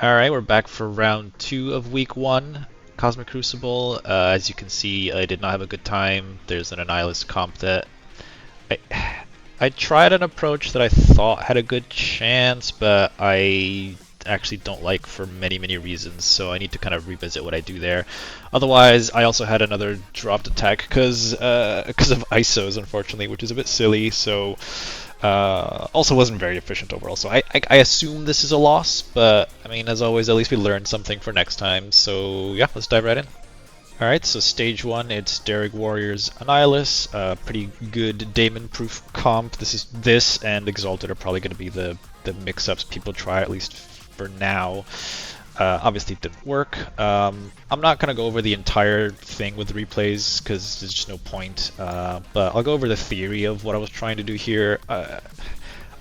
Alright, we're back for round 2 of week 1, Cosmic Crucible. As you can see, I did not have a good time. There's an Annihilus comp that I, I tried an approach that I thought had a good chance, but I actually don't like for many reasons, so I need to kind of revisit what I do there. Otherwise, I also had another dropped attack because of ISOs, unfortunately, which is a bit silly, so also wasn't very efficient overall. So I assume this is a loss, but I mean, as always, at least we learned something for next time. So yeah, let's dive right in. Alright, so stage 1, it's Derek Warriors Annihilus. Pretty good Daemon-proof comp. This and Exalted are probably going to be the mix-ups people try, at least for now. Obviously it didn't work. I'm not going to go over the entire thing with the replays because there's just no point, but I'll go over the theory of what I was trying to do here.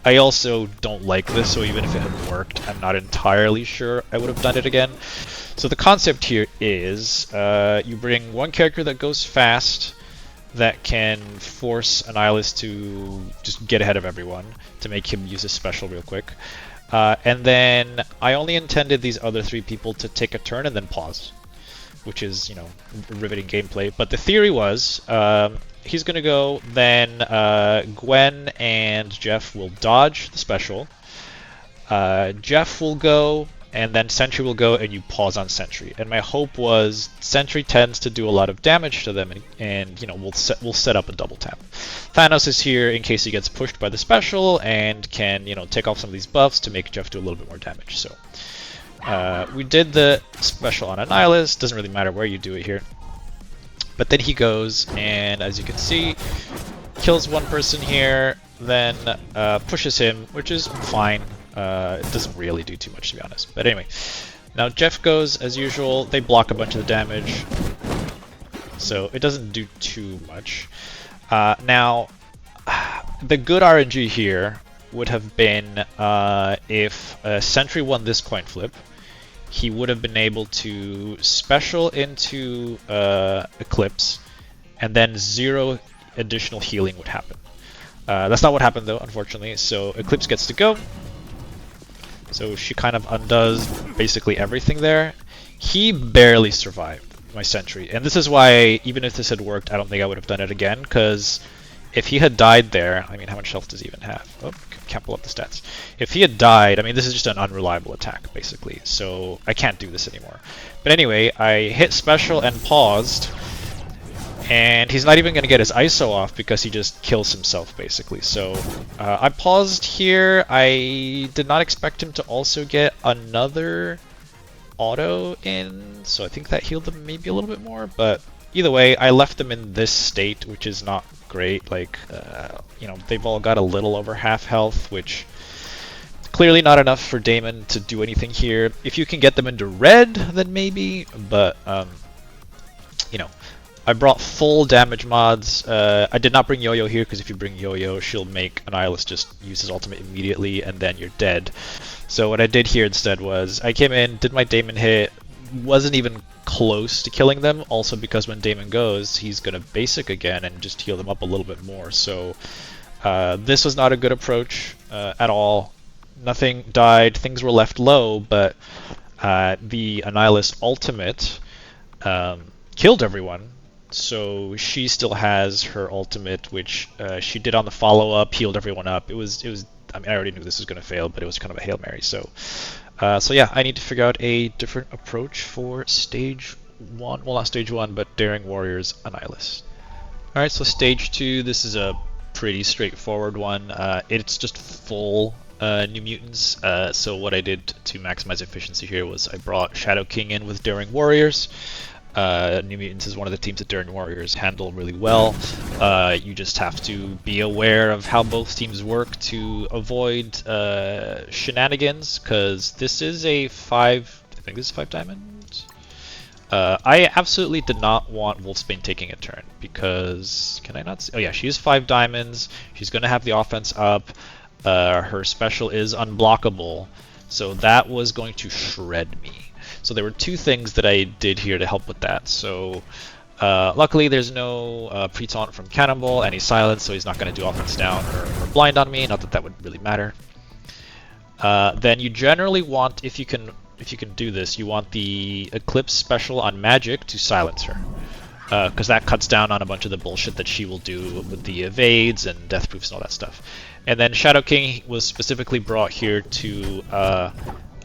I also don't like this, so even if it had worked, I'm not entirely sure I would have done it again. So the concept here is you bring one character that goes fast that can force Annihilus to just get ahead of everyone to make him use his special real quick. And then I only intended these other 3 people to take a turn and then pause, which is, you know, riveting gameplay. But the theory was he's going to go, then Gwen and Jeff will dodge the special. Jeff will go, and then Sentry will go, and you pause on Sentry. And my hope was Sentry tends to do a lot of damage to them, and you know, we'll set up a double tap. Thanos is here in case he gets pushed by the special and can, you know, take off some of these buffs to make Jeff do a little bit more damage. So we did the special on Annihilus. Doesn't really matter where you do it here. But then he goes, and as you can see, kills one person here, then pushes him, which is fine. It doesn't really do too much, to be honest. But anyway, now Jeff goes as usual. They block a bunch of the damage, so it doesn't do too much. Now, the good RNG here would have been if Sentry won this coin flip. He would have been able to special into Eclipse, and then 0 additional healing would happen. That's not what happened though, unfortunately. So Eclipse gets to go. So she kind of undoes basically everything there. He barely survived my Sentry, and this is why even if this had worked, I don't think I would have done it again, because if he had died there, I mean, how much health does he even have? Oh, can't pull up the stats. If he had died, I mean, this is just an unreliable attack, basically, so I can't do this anymore. But anyway, I hit special and paused, and he's not even going to get his ISO off because he just kills himself, basically. So I paused here. I did not expect him to also get another auto in, so I think that healed them maybe a little bit more, but either way, I left them in this state, which is not great. Like, you know, they've all got a little over half health, which clearly not enough for Daemon to do anything here. If you can get them into red, then maybe, but, you know, I brought full damage mods. I did not bring Yo-Yo here, because if you bring Yo-Yo, she'll make Annihilus just use his ultimate immediately, and then you're dead. So what I did here instead was, I came in, did my Daemon hit, wasn't even close to killing them, also because when Daemon goes, he's going to basic again and just heal them up a little bit more. So this was not a good approach at all. Nothing died, things were left low, but the Annihilus ultimate killed everyone. So she still has her ultimate, which she did on the follow-up, healed everyone up. It was. I mean, I already knew this was going to fail, but it was kind of a Hail Mary. So yeah, I need to figure out a different approach for stage 1. Well, not stage 1, but Daring Warriors Annihilus. All right, so stage 2. This is a pretty straightforward one. It's just full New Mutants. So what I did to maximize efficiency here was I brought Shadow King in with Daring Warriors. New Mutants is one of the teams that Daring Warriors handle really well. You just have to be aware of how both teams work to avoid shenanigans, because this is a 5, I think this is 5 diamonds. I absolutely did not want Wolfsbane taking a turn, because, can I not see? Oh yeah, she is 5 diamonds, she's going to have the offense up, her special is unblockable, so that was going to shred me. So there were 2 things that I did here to help with that. So luckily there's no pre-taunt from Cannonball, and he's silent, so he's not going to do offense down or blind on me, not that that would really matter. Then you generally want, if you can if you can do this, you want the Eclipse special on Magic to silence her. Because that cuts down on a bunch of the bullshit that she will do with the evades and death proofs and all that stuff. And then Shadow King was specifically brought here to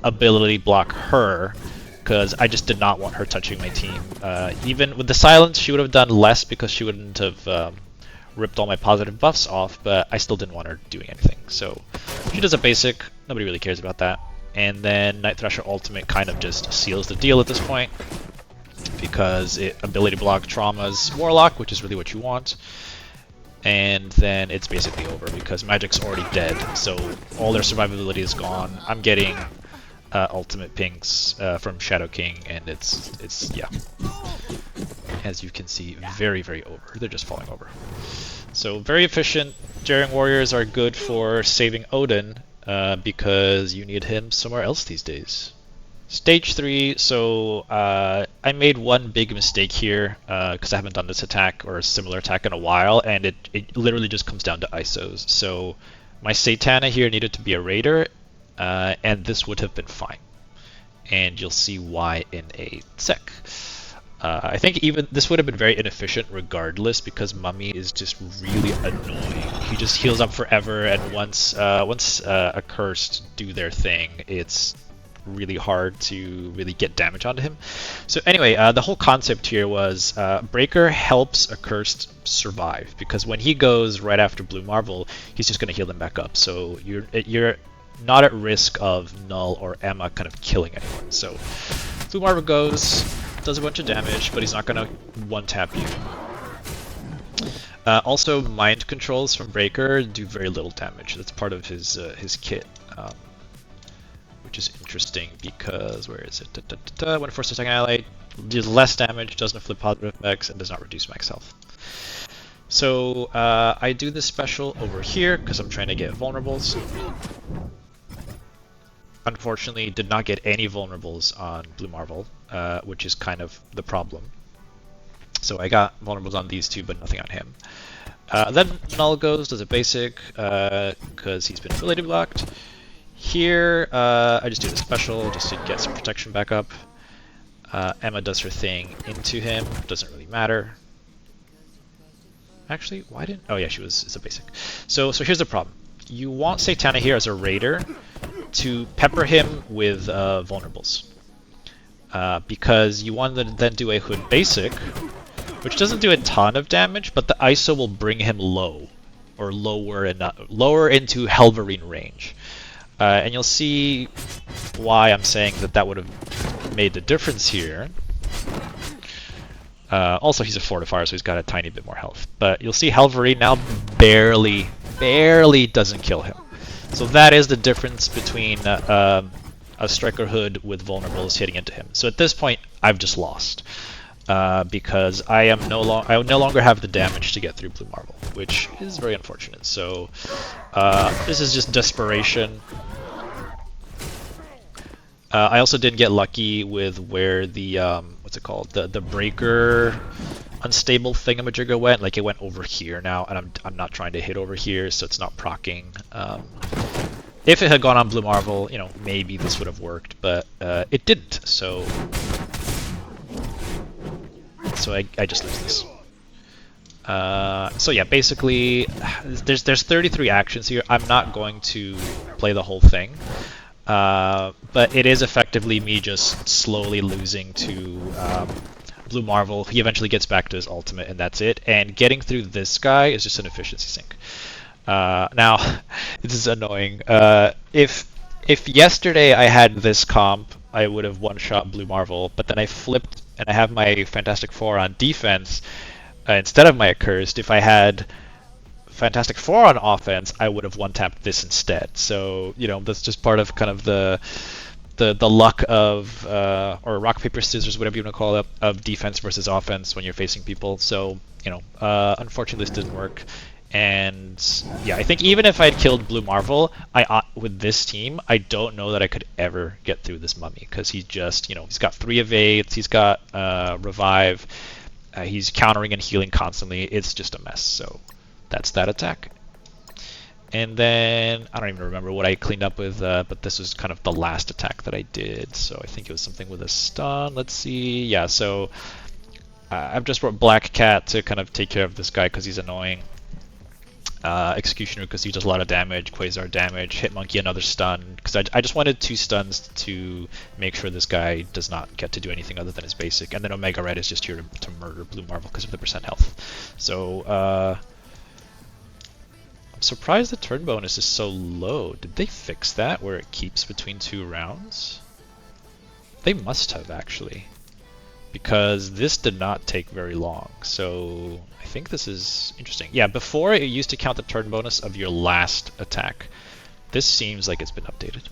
ability block her, because I just did not want her touching my team. Even with the silence, she would have done less because she wouldn't have ripped all my positive buffs off, but I still didn't want her doing anything. So she does a basic, nobody really cares about that. And then Night Thrasher Ultimate kind of just seals the deal at this point, because it ability block traumas Warlock, which is really what you want. And then it's basically over because Magic's already dead, so all their survivability is gone. I'm getting ultimate pings from Shadow King, and it's yeah, as you can see, very, very over. They're just falling over. So very efficient. Daring Warriors are good for saving Odin because you need him somewhere else these days. Stage 3, so I made one big mistake here because I haven't done this attack or a similar attack in a while, and it literally just comes down to ISOs. So my Satana here needed to be a Raider, and this would have been fine. And you'll see why in a sec. I think even this would have been very inefficient regardless, because Mummy is just really annoying. He just heals up forever, and once Accursed do their thing, it's really hard to really get damage onto him. So anyway, the whole concept here was Breaker helps Accursed survive, because when he goes right after Blue Marvel, he's just going to heal them back up. So you're not at risk of Null or Emma kind of killing anyone. So Blue Marvel goes, does a bunch of damage, but he's not going to one-tap you. Also, Mind Controls from Breaker do very little damage. That's part of his kit. Which is interesting because, where is it? When it forces a second ally, deals less damage, doesn't inflict positive effects, and does not reduce max health. So I do this special over here because I'm trying to get vulnerables. Unfortunately, did not get any vulnerables on Blue Marvel, which is kind of the problem. So I got vulnerables on these two, but nothing on him. Then Null goes, does a basic, because he's been ability blocked. Here, I just do the special just to get some protection back up. Emma does her thing into him, doesn't really matter. Actually, why didn't... Oh yeah, it's a basic. So here's the problem. You want Satana here as a Raider to pepper him with vulnerables. Because you want to then do a Hood basic, which doesn't do a ton of damage, but the ISO will bring him low, or lower into Helverine range. And you'll see why I'm saying that would have made the difference here. Also, he's a fortifier, so he's got a tiny bit more health. But you'll see Helverine now barely doesn't kill him. So that is the difference between a Striker Hood with vulnerables hitting into him. So at this point, I've just lost. Because I no longer have the damage to get through Blue Marvel, which is very unfortunate. So this is just desperation. I also didn't get lucky with where the what's it called, the Breaker unstable thingamajigger went. Like, it went over here now, and I'm not trying to hit over here, so it's not proccing. If it had gone on Blue Marvel, you know, maybe this would have worked, but it didn't. So I just lose this. So yeah, basically, there's 33 actions here. I'm not going to play the whole thing, but it is effectively me just slowly losing to Blue Marvel. He eventually gets back to his ultimate, and that's it. And getting through this guy is just an efficiency sink. Now, this is annoying. If yesterday I had this comp, I would have one-shot Blue Marvel, but then I flipped and I have my Fantastic Four on defense instead of my Accursed. If I had Fantastic Four on offense, I would have one-tapped this instead. So, you know, that's just part of kind of the luck of, or rock, paper, scissors, whatever you want to call it, of defense versus offense when you're facing people. So, you know, unfortunately this didn't work. And yeah, I think even if I'd killed Blue Marvel, with this team, I don't know that I could ever get through this Mummy, because he just, you know, he's got 3 evades, he's got revive, he's countering and healing constantly. It's just a mess. So that's that attack. And then, I don't even remember what I cleaned up with, but this was kind of the last attack that I did. So I think it was something with a stun. Let's see. Yeah, so I've just brought Black Cat to kind of take care of this guy because he's annoying. Executioner because he does a lot of damage, Quasar damage, Hitmonkey another stun, because I just wanted 2 stuns to make sure this guy does not get to do anything other than his basic, and then Omega Red is just here to murder Blue Marvel because of the percent health. So I'm surprised the turn bonus is so low. Did they fix that where it keeps between 2 rounds? They must have actually, because this did not take very long. So I think this is interesting. Yeah, before it used to count the turn bonus of your last attack. This seems like it's been updated.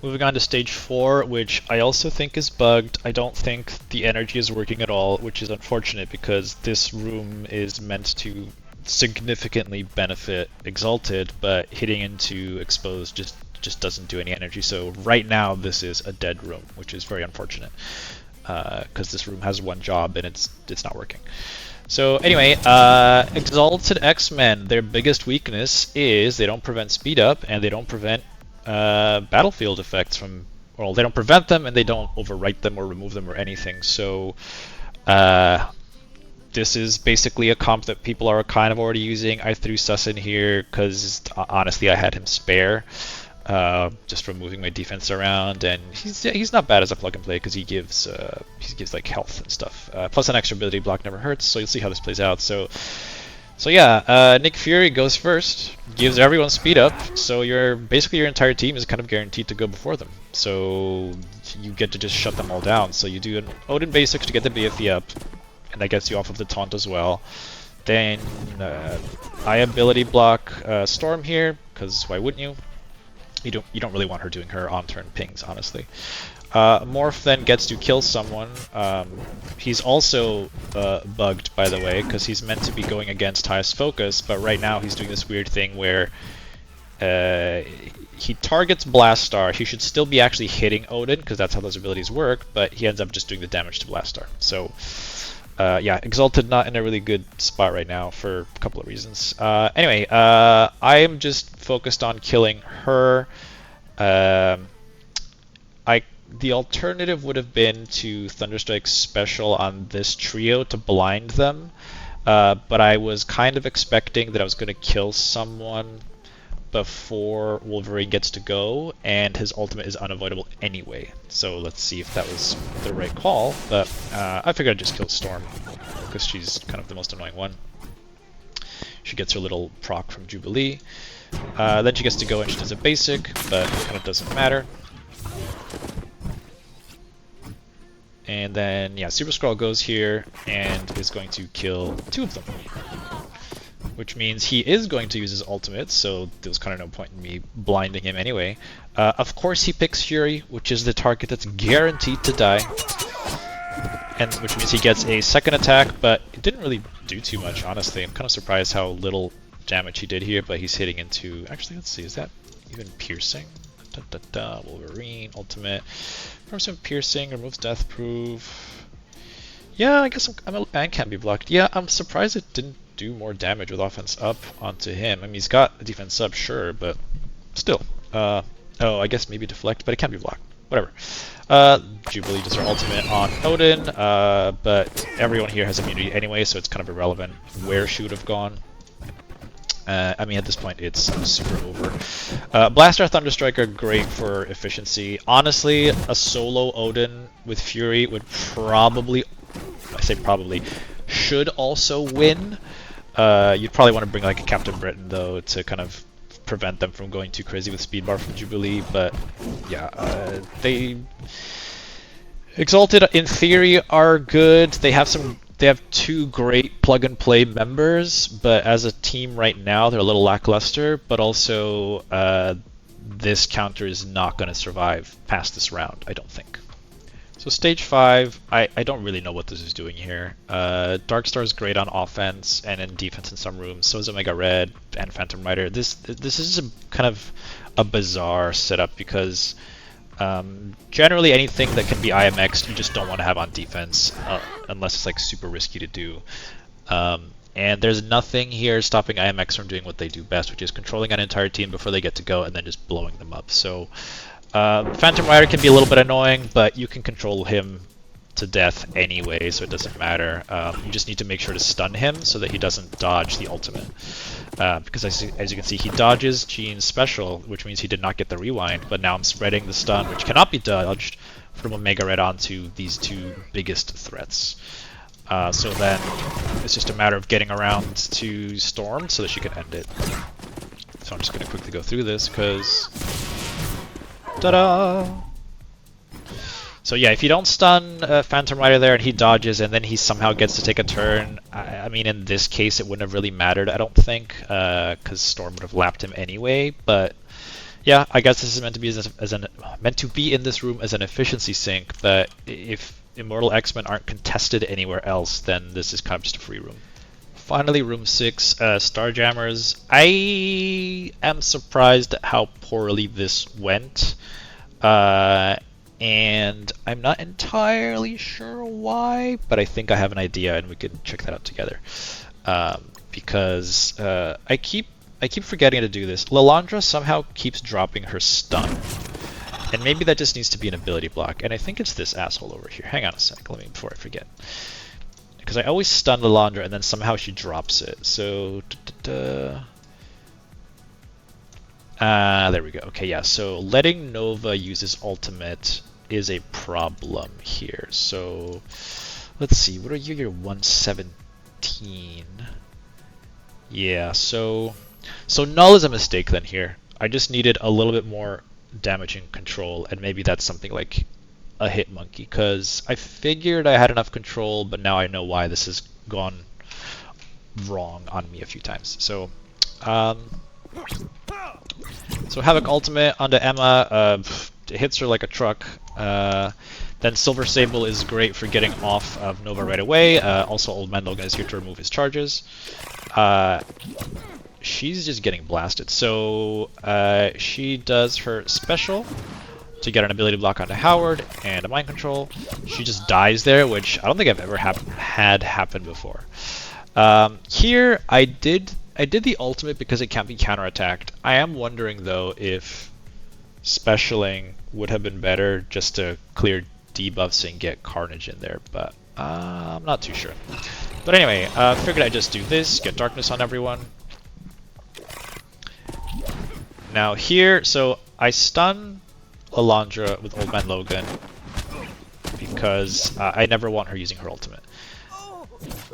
Moving on to stage 4, which I also think is bugged. I don't think the energy is working at all, which is unfortunate because this room is meant to significantly benefit Exalted, but hitting into Exposed just doesn't do any energy. So right now this is a dead room, which is very unfortunate because this room has one job and it's not working. So anyway, Exalted X-Men, their biggest weakness is they don't prevent speed up and they don't prevent battlefield effects from, well, they don't prevent them and they don't overwrite them or remove them or anything. So this is basically a comp that people are kind of already using. I threw Sus in here because honestly I had him spare. Just from moving my defense around, and he's not bad as a plug and play because he gives like health and stuff. Plus an extra ability block never hurts, so you'll see how this plays out. So yeah, Nick Fury goes first, gives everyone speed up, so basically your entire team is kind of guaranteed to go before them. So you get to just shut them all down. So you do an Odin basics to get the BFE up, and that gets you off of the taunt as well. Then I ability block Storm here, because why wouldn't you? You don't really want her doing her on-turn pings, honestly. Morph then gets to kill someone. He's also bugged, by the way, because he's meant to be going against highest focus, but right now he's doing this weird thing where he targets Blastar. He should still be actually hitting Odin, because that's how those abilities work, but he ends up just doing the damage to Blastar. So yeah, Exalted not in a really good spot right now for a couple of reasons. Anyway, I am just focused on killing her. The alternative would have been to Thunderstrike special on this trio to blind them, but I was kind of expecting that I was going to kill someone before Wolverine gets to go, and his ultimate is unavoidable anyway. So let's see if that was the right call, but I figured I'd just kill Storm, because she's kind of the most annoying one. She gets her little proc from Jubilee. Then she gets to go and she does a basic, but it kind of doesn't matter. And then, yeah, Super Skrull goes here and is going to kill 2 of them. Which means he is going to use his ultimate, so there's kind of no point in me blinding him anyway. Of course he picks Fury, which is the target that's guaranteed to die. And which means he gets a second attack, but it didn't really do too much, honestly. I'm kind of surprised how little damage he did here, but he's hitting into... Actually, let's see, is that even piercing? Wolverine, ultimate. From some piercing, removes death proof. Yeah, I guess and can't be blocked. Yeah, I'm surprised it didn't do more damage with offense up onto him. I mean, he's got a defense up, sure, but still. Oh, I guess maybe deflect, but it can't be blocked. Whatever. Jubilee does her ultimate on Odin, but everyone here has immunity anyway, so it's kind of irrelevant where she would have gone. I mean, at this point, it's super over. Blaster, Thunderstrike are great for efficiency. Honestly, a solo Odin with Fury would probably, I say probably, should also win. You'd probably want to bring like a Captain Britain, though, to kind of prevent them from going too crazy with speed bar from Jubilee, but yeah, they... Exalted, in theory, are good. They have 2 great plug-and-play members, but as a team right now, they're a little lackluster, but also this counter is not going to survive past this round, I don't think. So stage 5, I don't really know what this is doing here. Darkstar is great on offense and in defense in some rooms, so is Omega Red and Phantom Rider. This is kind of a bizarre setup because generally anything that can be IMX'd you just don't want to have on defense unless it's like super risky to do. And there's nothing here stopping IMX from doing what they do best, which is controlling an entire team before they get to go and then just blowing them up. So Phantom Rider can be a little bit annoying, but you can control him to death anyway, so it doesn't matter. You just need to make sure to stun him so that he doesn't dodge the ultimate. Because as you can see, he dodges Gene's special, which means he did not get the rewind, but now I'm spreading the stun, which cannot be dodged, from Omega Red onto these two biggest threats. So then it's just a matter of getting around to Storm so that she can end it. So I'm just going to quickly go through this because... Ta-da! So yeah, if you don't stun Phantom Rider there and he dodges and then he somehow gets to take a turn, I mean in this case it wouldn't have really mattered, I don't think, because Storm would have lapped him anyway, but yeah, I guess this is meant to be meant to be in this room as an efficiency sink, but if Immortal X-Men aren't contested anywhere else, then this is kind of just a free room. Finally, room 6, Starjammers. I am surprised at how poorly this went. And I'm not entirely sure why, but I think I have an idea and we can check that out together. Because I keep forgetting to do this. Lilandra somehow keeps dropping her stun. And maybe that just needs to be an ability block. And I think it's this asshole over here. Hang on a sec, before I forget. Because I always stun Lilandra and then somehow she drops it. So... there we go. Okay, yeah, so letting Nova use his ultimate is a problem here. So, let's see, what are you? You're 117. Yeah, so null is a mistake then here. I just needed a little bit more damaging control, and maybe that's something like a hit monkey, because I figured I had enough control, but now I know why this has gone wrong on me a few times. So, so Havoc ultimate onto Emma, it hits her like a truck. Then Silver Sable is great for getting off of Nova right away. Also, Old Man Logan is here to remove his charges. She's just getting blasted. So she does her special to get an ability block onto Howard and a mind control. She just dies there, which I don't think I've ever had happen before. Here, I did the ultimate because it can't be counterattacked. I am wondering though if specialing would have been better just to clear debuffs and get Carnage in there, but I'm not too sure. But anyway, figured I'd just do this, get Darkness on everyone. Now here, so I stun Lilandra with Old Man Logan because I never want her using her ultimate.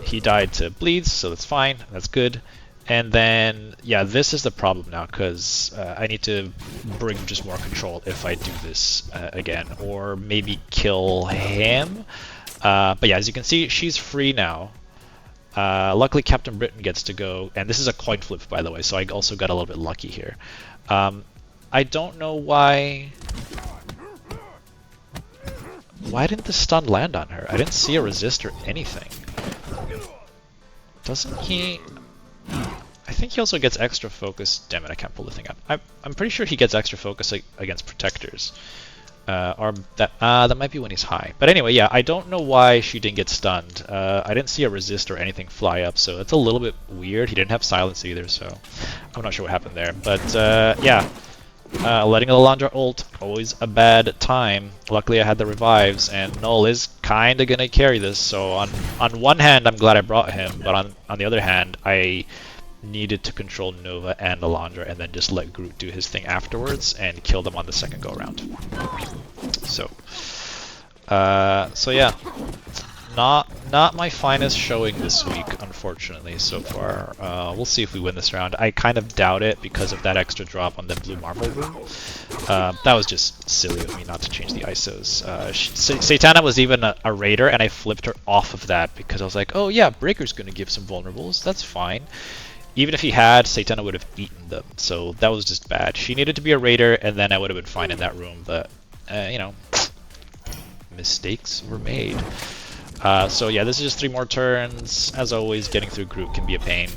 He died to bleeds, so that's fine, that's good. And then, yeah, this is the problem now, because I need to bring just more control if I do this again, or maybe kill him. But yeah, as you can see, she's free now. Luckily, Captain Britain gets to go, and this is a coin flip, by the way, so I also got a little bit lucky here. I don't know why... Why didn't the stun land on her? I didn't see a resist or anything. Doesn't he... I think he also gets extra focus. Damn it, I can't pull the thing up. I'm pretty sure he gets extra focus against protectors. Or that might be when he's high. But anyway, yeah, I don't know why she didn't get stunned. I didn't see a resist or anything fly up, so it's a little bit weird. He didn't have silence either, so I'm not sure what happened there. But yeah, letting Lilandra ult, always a bad time. Luckily I had the revives, and Null is kinda gonna carry this. So on one hand, I'm glad I brought him, but on the other hand, I needed to control Nova and Lilandra and then just let Groot do his thing afterwards and kill them on the second go around. So yeah, not my finest showing this week, unfortunately, so far. We'll see if we win this round. I kind of doubt it because of that extra drop on the blue marble room. That was just silly of me not to change the ISOs. Satana was even a raider, and I flipped her off of that because I was like, oh yeah, Breaker's gonna give some vulnerables, that's fine. Even if he had, Satana would have eaten them, so that was just bad. She needed to be a raider, and then I would have been fine in that room, but, you know, mistakes were made. So yeah, this is just 3 more turns. As always, getting through Groot can be a pain.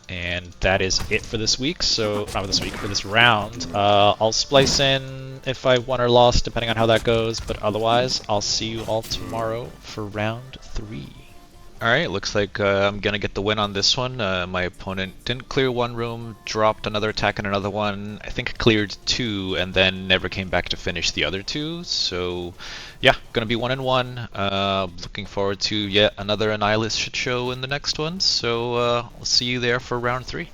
And that is it for this week, so, not for this week, for this round. I'll splice in if I won or lost, depending on how that goes, but otherwise, I'll see you all tomorrow for round 3. Alright, looks like I'm gonna get the win on this one. My opponent didn't clear one room, dropped another attack in another one, I think cleared two, and then never came back to finish the other two. So yeah, gonna be 1-1. Looking forward to yet another Annihilus shit show in the next one. So we'll see you there for round 3.